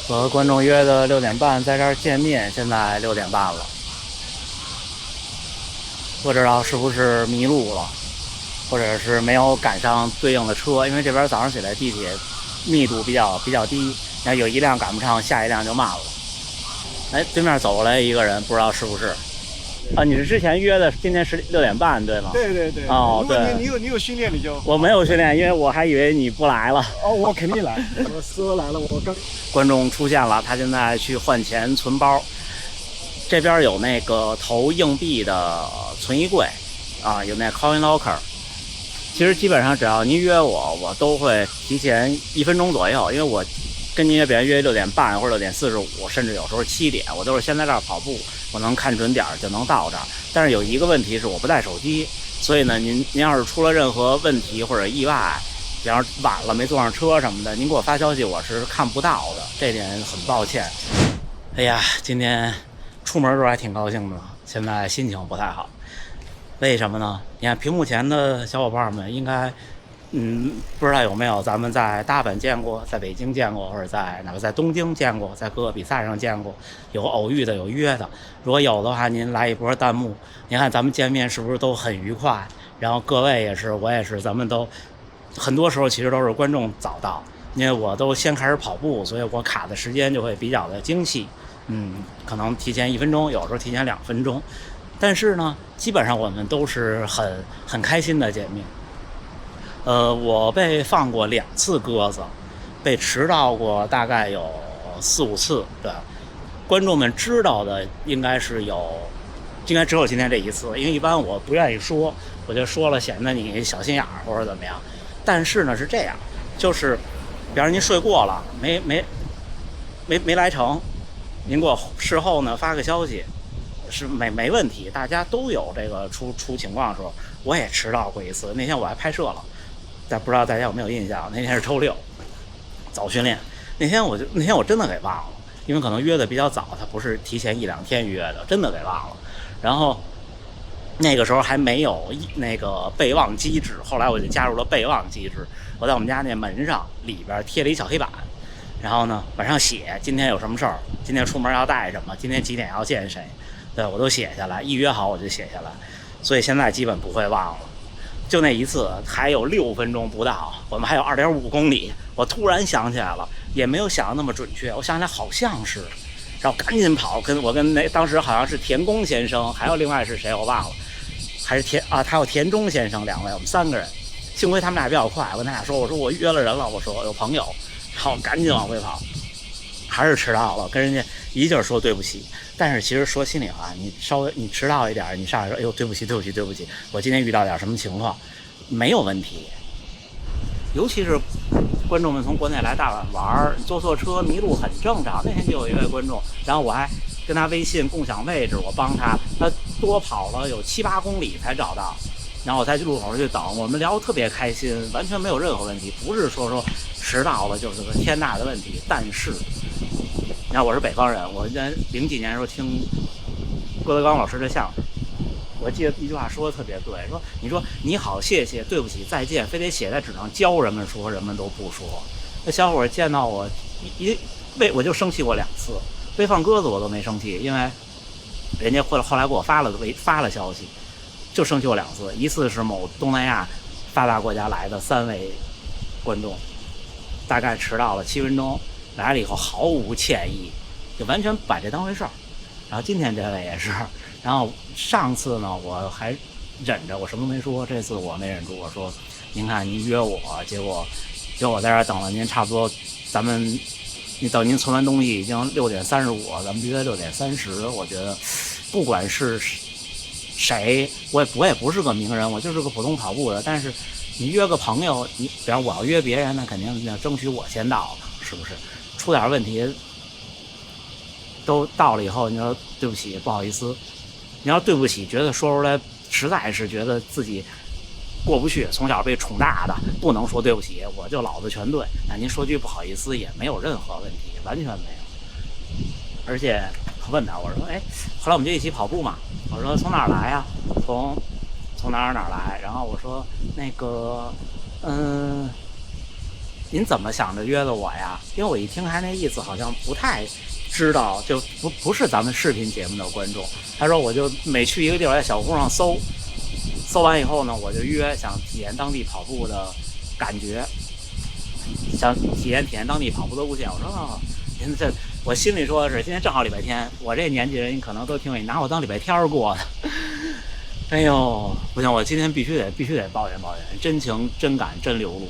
和观众约的6点半在这儿见面，现在6点半了，不知道是不是迷路了，或者是没有赶上对应的车，因为这边早上起来地铁密度比较低，然后有一辆赶不上，下一辆就慢了。哎，对面走过来一个人，不知道是不是？啊，你是之前约的，今天是6点半，对吗？对对对。哦，对。如果你有训练，你就。我没有训练，因为我还以为你不来了。哦，我肯定来，我说来了，我刚。观众出现了，他现在去换钱存包。这边有那个投硬币的存衣柜，啊，有那 coin locker。其实基本上只要您约我，我都会提前1分钟左右，因为我跟您别人约6点半或者6点45，甚至有时候7点，我都是先在这儿跑步，我能看准点就能到这儿。但是有一个问题是我不带手机，所以呢，您要是出了任何问题或者意外，比方晚了没坐上车什么的，您给我发消息我是看不到的，这点很抱歉。哎呀，今天出门的时候还挺高兴的，现在心情不太好。为什么呢？你看屏幕前的小伙伴们应该不知道有没有咱们在大阪见过，在北京见过，或者哪怕在东京见过，在各个比赛上见过，有偶遇的，有约的。如果有的话，您来一波弹幕。您看咱们见面是不是都很愉快？然后各位也是，我也是，咱们都很多时候其实都是观众早到，因为我都先开始跑步，所以我卡的时间就会比较的精细。可能提前1分钟，有时候提前2分钟。但是呢，基本上我们都是很开心的见面。我被放过2次鸽子，被迟到过大概有4、5次。对，观众们知道的应该只有今天这一次，因为一般我不愿意说，我就说了显得你小心眼儿或者怎么样。但是呢是这样，就是比方说您睡过了，没来成，您给我事后呢发个消息。是没问题，大家都有这个出情况的时候，我也迟到过一次。那天我还拍摄了，但不知道大家有没有印象？那天是周6，早训练。那天我真的给忘了，因为可能约的比较早，他不是提前1、2天约的，真的给忘了。然后那个时候还没有那个备忘机制，后来我就加入了备忘机制。我在我们家那门上里边贴了一小黑板，然后呢晚上写今天有什么事儿，今天出门要带什么，今天几点要见谁。对，我都写下来，一约好我就写下来，所以现在基本不会忘了。就那一次，还有6分钟不到，我们还有2.5公里，我突然想起来了，也没有想的那么准确，我想起来好像是，然后赶紧跑，跟那当时好像是田宫先生，还有另外是谁我忘了，还是还有田中先生2位，我们3个人，幸亏他们俩比较快，我跟他俩说，我说我约了人了，我说有朋友，然后赶紧往回跑，还是迟到了，跟人家一劲儿说对不起。但是其实说心里话，你迟到一点，你上来说，哎呦对不起，我今天遇到点什么情况，没有问题。尤其是观众们从国内来大阪玩，坐错车迷路很正常。那天就有一位观众，然后我还跟他微信共享位置，我帮他多跑了有7、8公里才找到，然后我在路口去等，我们聊得特别开心，完全没有任何问题，不是说迟到了就是个天大的问题。但是你看我是北方人，我在00几年的时候听郭德纲老师的相声，我记得一句话说的特别对，你说你好谢谢对不起再见非得写在纸上教人们说，人们都不说。那小伙见到我我就生气过2次，被放鸽子我都没生气，因为人家后来给我发了消息，就生气过2次。一次是某东南亚发达国家来的3位观众，大概迟到了7分钟，来了以后毫无歉意，就完全不把这当回事儿。然后今天这位也是，然后上次呢我还忍着，我什么都没说，这次我没忍住，我说您看您约我，结果我在这儿等了您差不多，你等您存完东西已经6:35，咱们约6:30，我觉得不管是谁，我也不是个名人，我就是个普通跑步的，但是你约个朋友，比方我要约别人，那肯定要争取我先到，是不是？出点问题都到了以后，你说对不起不好意思，你要对不起觉得说出来实在是觉得自己过不去，从小被宠大的，不能说对不起，我就老子全对，那您说句不好意思也没有任何问题，完全没有。而且问他，我说后来我们就一起跑步嘛，我说从哪儿来呀？从哪儿来？然后我说那个您怎么想着约的我呀？因为我一听他那意思好像不太知道，就不是咱们视频节目的观众。他说我就每去一个地儿在小红书上搜完以后呢，我就约，想体验当地跑步的感觉，想体验当地跑步的路线。我说哦，这我心里说的是今天正好礼拜天，我这年纪人可能都听你拿我当礼拜天过的。哎呦，不行，我今天必须得抱怨，真情真感真流露。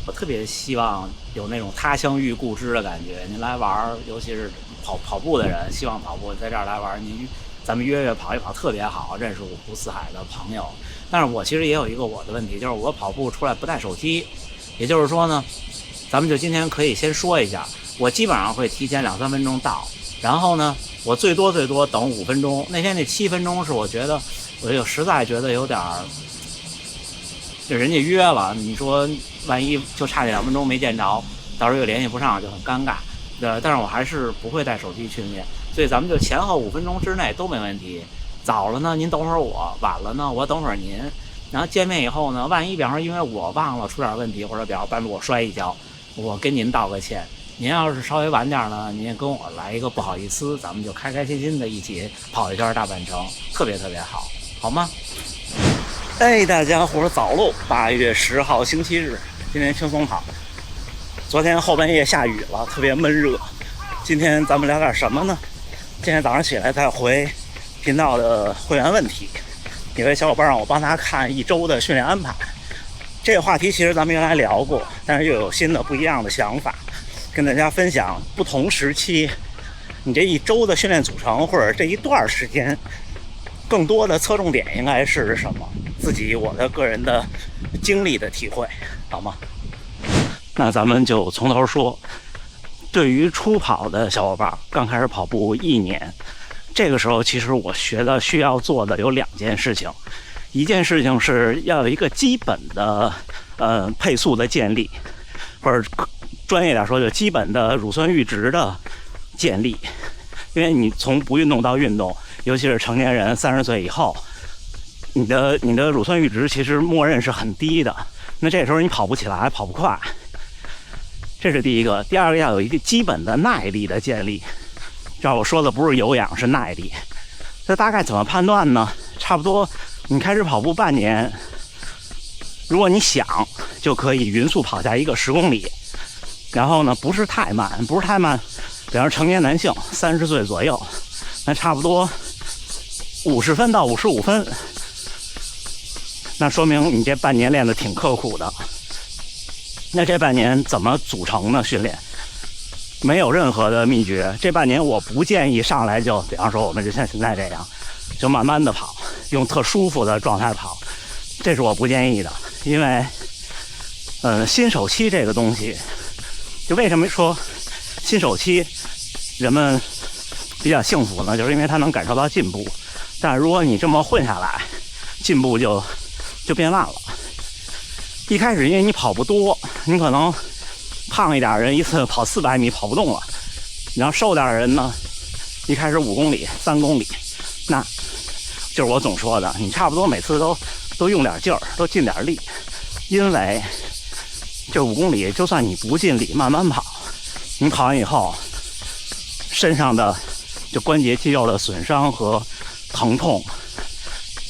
我特别希望有那种他乡遇故知的感觉。您来玩，尤其是跑步的人，希望跑步在这儿来玩，咱们约跑一跑特别好，认识五湖四海的朋友。但是我其实也有一个我的问题，就是我跑步出来不带手机。也就是说呢，咱们就今天可以先说一下，我基本上会提前2-3分钟到，然后呢，我最多等5分钟。那天那7分钟是我觉得，我就实在觉得有点儿，就人家约了，你说万一就差这2分钟没见着，到时候又联系不上，就很尴尬。但是我还是不会带手机去练，所以咱们就前后5分钟之内都没问题。早了呢，您等会儿我；晚了呢，我等会儿您。然后见面以后呢，万一比方说因为我忘了出点问题，或者比方半路我摔一跤，我跟您道个歉。您要是稍微晚点呢，您也跟我来一个不好意思，咱们就开开心心的一起跑一圈大半程，特别好，好吗？哎，大家伙早喽！8月10号星期日，今天轻松跑。昨天后半夜下雨了，特别闷热。今天咱们聊点什么呢？今天早上起来在回频道的会员问题，有位小伙伴让我帮他看1周的训练安排。这个话题其实咱们原来聊过，但是又有新的不一样的想法，跟大家分享不同时期你这1周的训练组成，或者这一段时间更多的侧重点应该是什么，我的个人的经历的体会，好吗？那咱们就从头说。对于初跑的小伙伴，刚开始跑步1年，这个时候其实我学的需要做的有2件事情。一件事情是要有一个基本的配速的建立，或者专业点说就基本的乳酸阈值的建立。因为你从不运动到运动，尤其是成年人30岁以后，你的乳酸阈值其实默认是很低的，那这时候你跑不起来，跑不快。这是第一个。第二个，要有一个基本的耐力的建立。这我说的不是有氧，是耐力。这大概怎么判断呢？差不多你开始跑步半年，如果你想，就可以匀速跑下一个10公里，然后呢不是太慢，比方成年男性30岁左右，那差不多50分到55分，那说明你这半年练得挺刻苦的。那这半年怎么组成呢？训练没有任何的秘诀。这半年我不建议上来就，比方说我们就像现在这样，就慢慢的跑，用特舒服的状态跑，这是我不建议的。因为新手期这个东西，就为什么说新手期人们比较幸福呢？就是因为他能感受到进步。但如果你这么混下来，进步就变慢了。一开始因为你跑不多，你可能胖一点人一次跑400米跑不动了，然后瘦点人呢，一开始5公里、3公里，那就是我总说的，你差不多每次都用点劲儿，都尽点力，因为这5公里就算你不尽力慢慢跑，你跑完以后身上的就关节肌肉的损伤和疼痛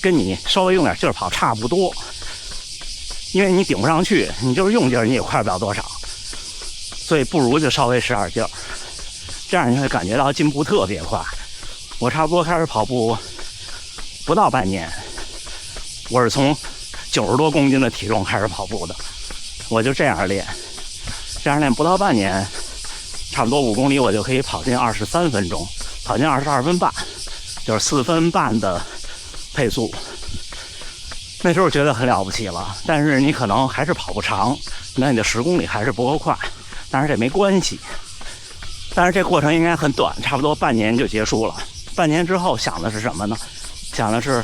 跟你稍微用点劲儿跑差不多。因为你顶不上去，你就是用劲儿你也快不了多少，所以不如就稍微使点劲儿，这样你会感觉到进步特别快。我差不多开始跑步不到半年，我是从90多公斤的体重开始跑步的，我就这样练不到半年，差不多5公里我就可以跑进23分钟，跑进22分半，就是4分半的配速。那时候觉得很了不起了，但是你可能还是跑不长，那你的10公里还是不够快，但是这没关系。但是这过程应该很短，差不多半年就结束了。半年之后想的是什么呢？想的是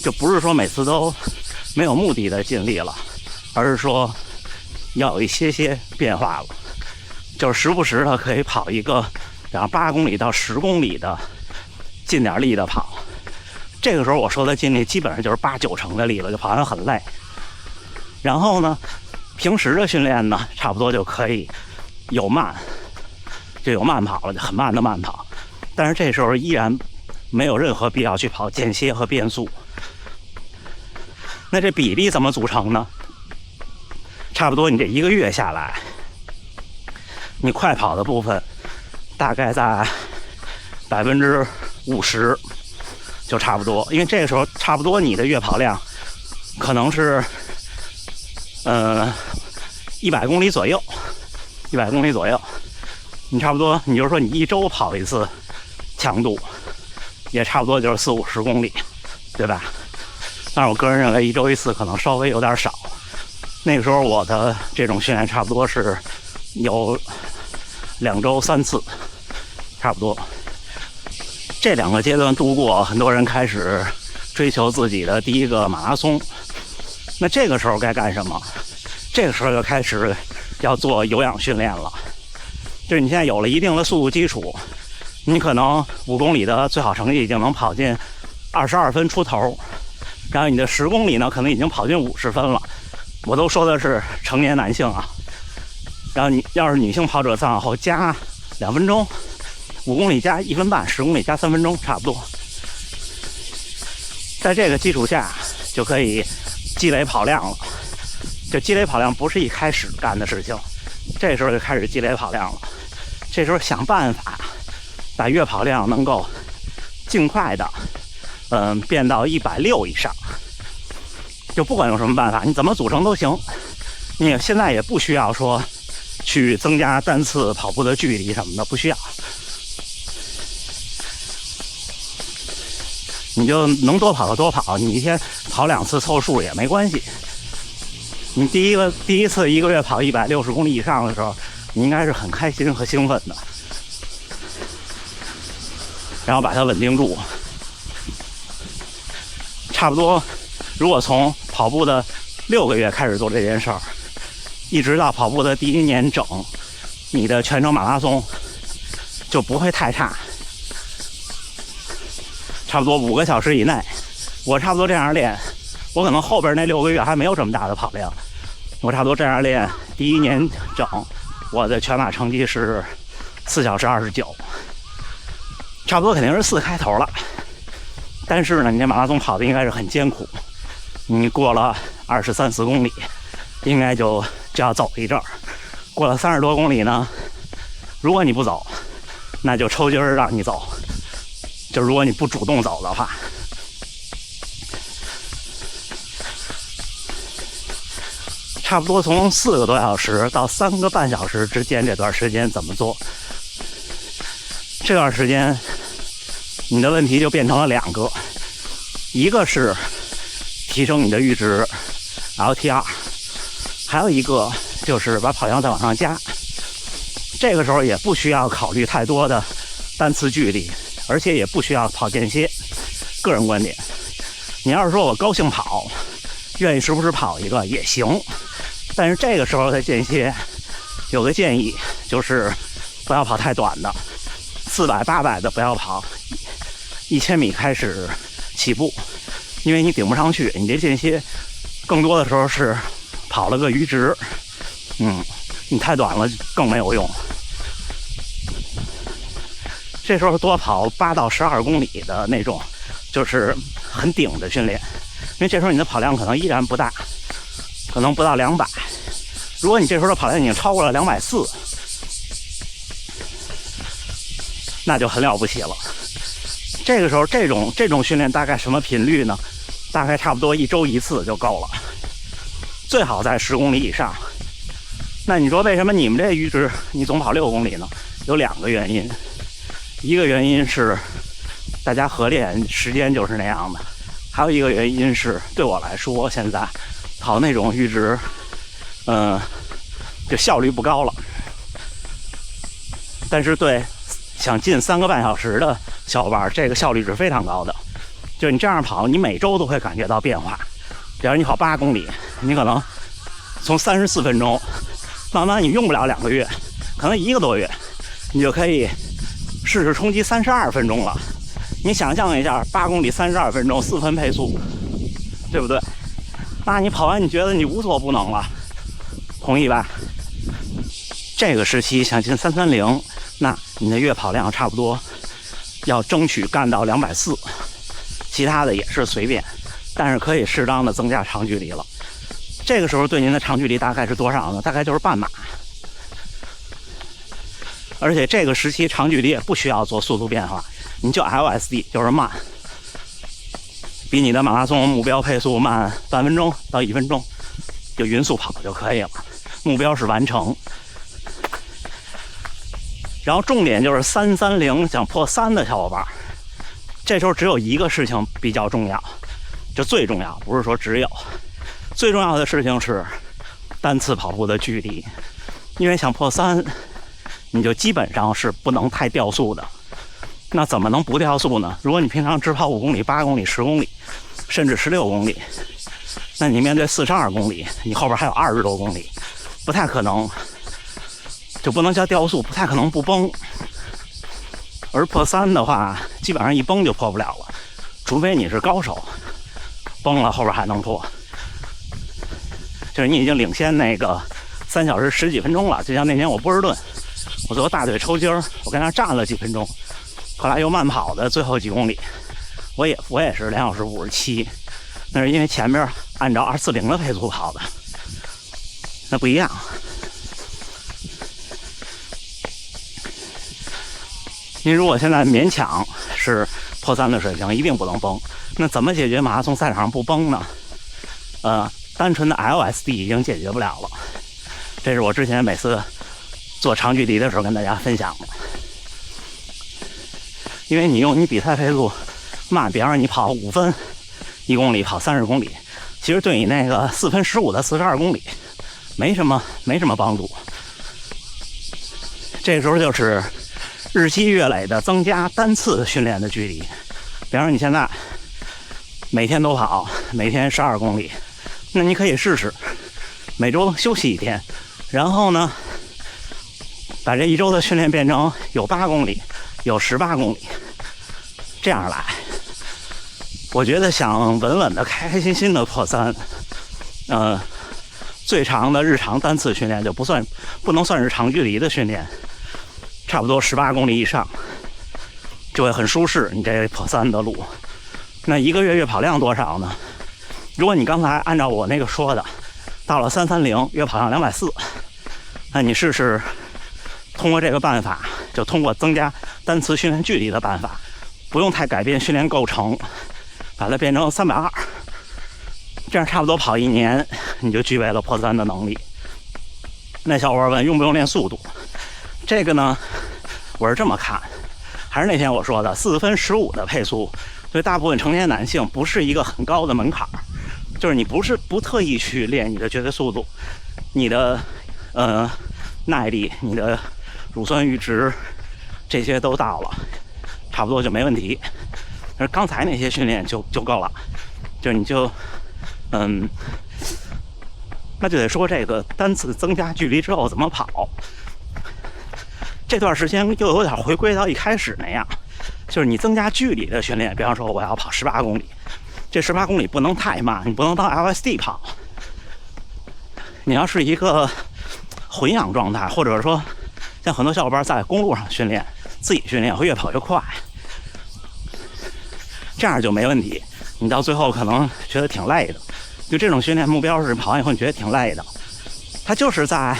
就不是说每次都没有目的的尽力了，而是说要有一些变化了，就是时不时的可以跑一个然后8公里到10公里的尽点力的跑。这个时候我说的尽力基本上就是8-9成的力了，就跑完很累。然后呢平时的训练呢，差不多就可以有慢跑了，就很慢的慢跑。但是这时候依然没有任何必要去跑间歇和变速。那这比例怎么组成呢？差不多你这1个月下来，你快跑的部分大概在50%就差不多，因为这个时候差不多你的月跑量可能是100公里左右，100公里左右。你差不多，你就是说你1周跑一次，强度也差不多就是40-50公里，对吧？但是我个人认为1周1次可能稍微有点少。那个时候我的这种训练差不多是有2周3次，差不多。这2个阶段度过，很多人开始追求自己的第一个马拉松。那这个时候该干什么？这个时候就开始要做有氧训练了。就是你现在有了一定的速度基础，你可能5公里的最好成绩已经能跑进22分出头，然后你的10公里呢，可能已经跑进50分了。我都说的是成年男性啊。然后你要是女性跑者，再往后加2分钟，5公里加1分半，10公里加3分钟，差不多。在这个基础下，就可以积累跑量了。就积累跑量不是一开始干的事情，这时候就开始积累跑量了。这时候想办法把月跑量能够尽快的，变到160以上。就不管用什么办法，你怎么组成都行。你现在也不需要说去增加单次跑步的距离什么的，不需要。你就能多跑就多跑，你一天跑2次凑数也没关系。你第一次1个月跑160公里以上的时候，你应该是很开心和兴奋的，然后把它稳定住。差不多，如果从跑步的6个月开始做这件事儿，一直到跑步的第1年整，你的全程马拉松就不会太差。差不多5个小时以内，我差不多这样练。我可能后边那6个月还没有这么大的跑量，我差不多这样练，第1年整，我的全马成绩是4小时29，差不多肯定是4开头了。但是呢，你这马拉松跑的应该是很艰苦，你过了23-24公里，应该就要走一阵儿。过了30多公里呢，如果你不走，那就抽筋儿让你走。就如果你不主动走的话，差不多从4个多小时到3个半小时之间这段时间怎么做？这段时间你的问题就变成了2个，一个是提升你的阈值 LTR， 还有一个就是把跑量再往上加。这个时候也不需要考虑太多的单次距离，而且也不需要跑间歇。个人观点，你要是说我高兴跑，愿意时不时跑一个也行，但是这个时候的间歇有个建议，就是不要跑太短的，400、800的不要跑，1000米开始起步，因为你顶不上去，你这间歇更多的时候是跑了个阈值，你太短了更没有用。这时候多跑8到12公里的那种，就是很顶的训练，因为这时候你的跑量可能依然不大，可能不到200。如果你这时候的跑量已经超过了240，那就很了不起了。这个时候这种训练大概什么频率呢？大概差不多1周1次就够了，最好在10公里以上。那你说为什么你们这阈值你总跑6公里呢？有2个原因。一个原因是大家合练时间就是那样的，还有一个原因是对我来说现在跑那种阈值就效率不高了。但是对想进3个半小时的小伙伴，这个效率是非常高的。就是你这样跑，你每周都会感觉到变化。比如你跑8公里，你可能从34分钟慢慢你用不了2个月，可能1个多月，你就可以试试冲击32分钟了。你想象一下，8公里32分钟，4分配速，对不对？那你跑完你觉得你无所不能了，同意吧？这个时期想进330，那你的月跑量差不多要争取干到240，其他的也是随便，但是可以适当的增加长距离了。这个时候对您的长距离大概是多少呢？大概就是半马。而且这个时期长距离也不需要做速度变化，你就 LSD 就是慢，比你的马拉松目标配速慢半分钟到1分钟，就匀速跑就可以了。目标是完成。然后重点就是330想破3的小伙伴，这时候只有一个事情比较重要，就最重要，不是说只有，最重要的事情是单次跑步的距离，因为想破3，你就基本上是不能太掉速的。那怎么能不掉速呢？如果你平常只跑5公里、8公里、10公里，甚至16公里，那你面对42公里，你后边还有20多公里，不太可能，就不能叫掉速，不太可能不崩。而破3的话，基本上一崩就破不了了，除非你是高手，崩了后边还能破。就是你已经领先那个3小时10几分钟了，就像那天我波士顿，我最后大腿抽筋儿，我跟那站了几分钟，后来又慢跑的最后几公里，我也是2小时57，那是因为前面按照240的配速跑的，那不一样。您如果现在勉强是破3的水平，一定不能崩。那怎么解决马拉松赛场上不崩呢？单纯的 LSD 已经解决不了了。这是我之前每次做长距离的时候跟大家分享的。因为你用你比赛配速慢，比方说你跑5分1公里，跑30公里，其实对你那个4分15的42公里没什么帮助。这时候就是日积月累的增加单次训练的距离，比方说你现在每天都跑，每天12公里，那你可以试试每周休息1天，然后呢把这一周的训练变成有8公里有18公里，这样来。我觉得想稳稳的开开心心的破3，最长的日常单次训练就不能算是长距离的训练，差不多18公里以上就会很舒适，你这破3的路。那一个月月跑量多少呢？如果你刚才按照我那个说的，到了330月跑量240，那你试试通过这个办法，就通过增加单次训练距离的办法，不用太改变训练构成，把它变成320，这样差不多跑1年，你就具备了破3的能力。那小伙伴问用不用练速度？这个呢，我是这么看，还是那天我说的4分15的配速，对大部分成年男性不是一个很高的门槛，就是你不特意去练你的绝对速度，你的耐力、你的乳酸阈值这些都到了，差不多就没问题。而刚才那些训练就够了，就你就那就得说这个单次增加距离之后怎么跑。这段时间又有点回归到一开始那样，就是你增加距离的训练，比方说我要跑18公里，这18公里不能太慢，你不能当 LSD 跑，你要是一个混氧状态，或者说像很多小伙伴在公路上训练，自己训练会越跑越快，这样就没问题。你到最后可能觉得挺累的，就这种训练目标是跑完以后你觉得挺累的，它就是在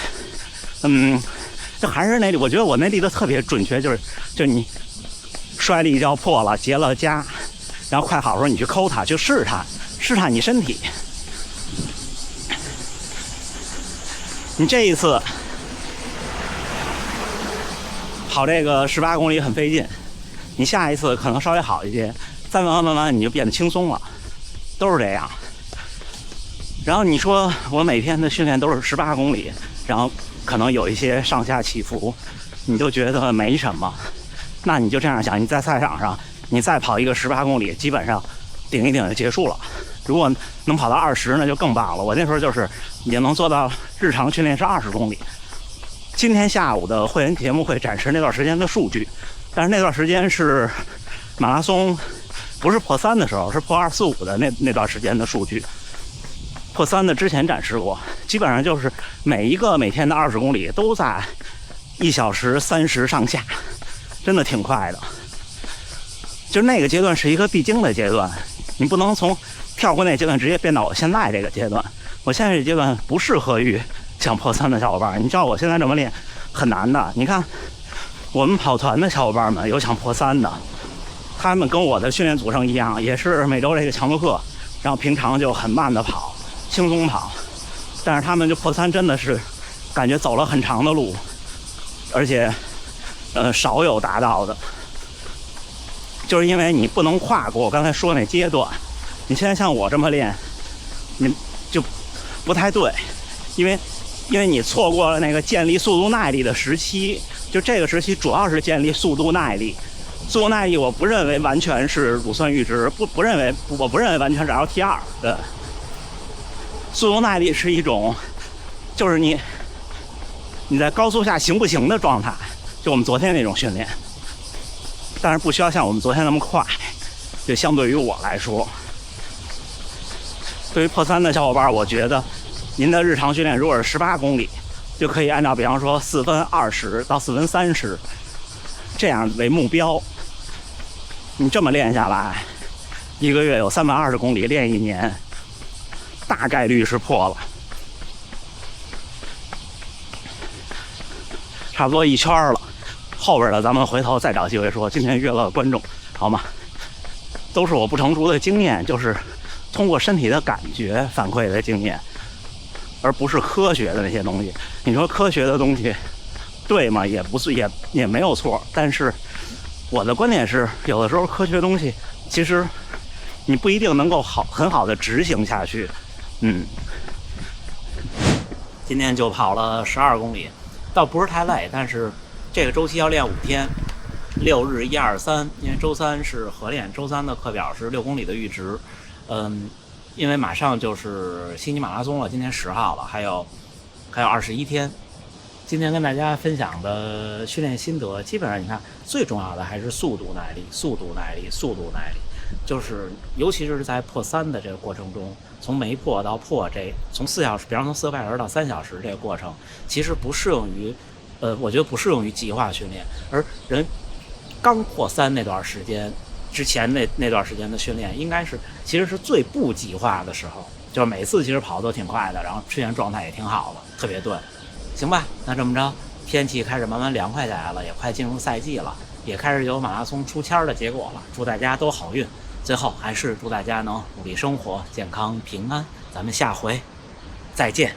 就还是那里，我觉得我那例的特别准确，就你摔了一跤破了，结了痂，然后快好的时候你去抠它，就试探你身体。你这一次跑这个18公里很费劲，你下一次可能稍微好一些，再慢慢你就变得轻松了，都是这样。然后你说我每天的训练都是18公里，然后可能有一些上下起伏，你就觉得没什么，那你就这样想，你在赛场上你再跑一个18公里，基本上顶一顶就结束了。如果能跑到20，那就更棒了。我那时候就是也能做到日常训练是20公里。今天下午的会员节目会展示那段时间的数据，但是那段时间是马拉松不是破3的时候，是破245的那段时间的数据。破三的之前展示过，基本上就是每天的20公里都在1小时30上下，真的挺快的。就那个阶段是一个必经的阶段，你不能从跳过那阶段直接变到我现在这个阶段。我现在这阶段不适合于想破三的小伙伴，你知道我现在这么练很难的。你看我们跑团的小伙伴们有想破三的，他们跟我的训练组成一样，也是每周这个强度课，然后平常就很慢的跑，轻松跑，但是他们就破三真的是感觉走了很长的路，而且少有达到的，就是因为你不能跨过我刚才说那阶段。你现在像我这么练，你就不太对，因为你错过了那个建立速度耐力的时期。就这个时期主要是建立速度耐力，速度耐力我不认为完全是乳酸阈值，我不认为完全是 LT2。对，速度耐力是一种，就是你在高速下行不行的状态，就我们昨天那种训练，但是不需要像我们昨天那么快。就相对于我来说，对于破三的小伙伴，我觉得您的日常训练如果是18公里，就可以按照比方说4分20到4分30这样为目标。你这么练下来，1个月有320公里，练1年，大概率是破了，差不多1圈了。后边的咱们回头再找机会说。今天约了观众，好吗？都是我不成熟的经验，就是通过身体的感觉反馈的经验，而不是科学的那些东西。你说科学的东西对吗？也不是，也没有错。但是我的观点是，有的时候科学的东西其实你不一定能够很好的执行下去。今天就跑了12公里，倒不是太累，但是这个周期要练5天，6日1、2、3，因为周3是合练，周3的课表是6公里的阈值。因为马上就是悉尼马拉松了，今天10号了，还有21天。今天跟大家分享的训练心得，基本上你看最重要的还是速度耐力，就是尤其是在破3的这个过程中，从没破到破从4小时，比方从4个半小时到3小时这个过程，其实不适用于我觉得不适用于极化训练。而人刚破3那段时间之前那段时间的训练，其实是最不极化的时候，就是每次其实跑都挺快的，然后出现状态也挺好的，特别对。行吧，那这么着，天气开始慢慢凉快下来了，也快进入赛季了，也开始有马拉松出签的结果了。祝大家都好运，最后还是祝大家能努力生活，健康平安。咱们下回再见。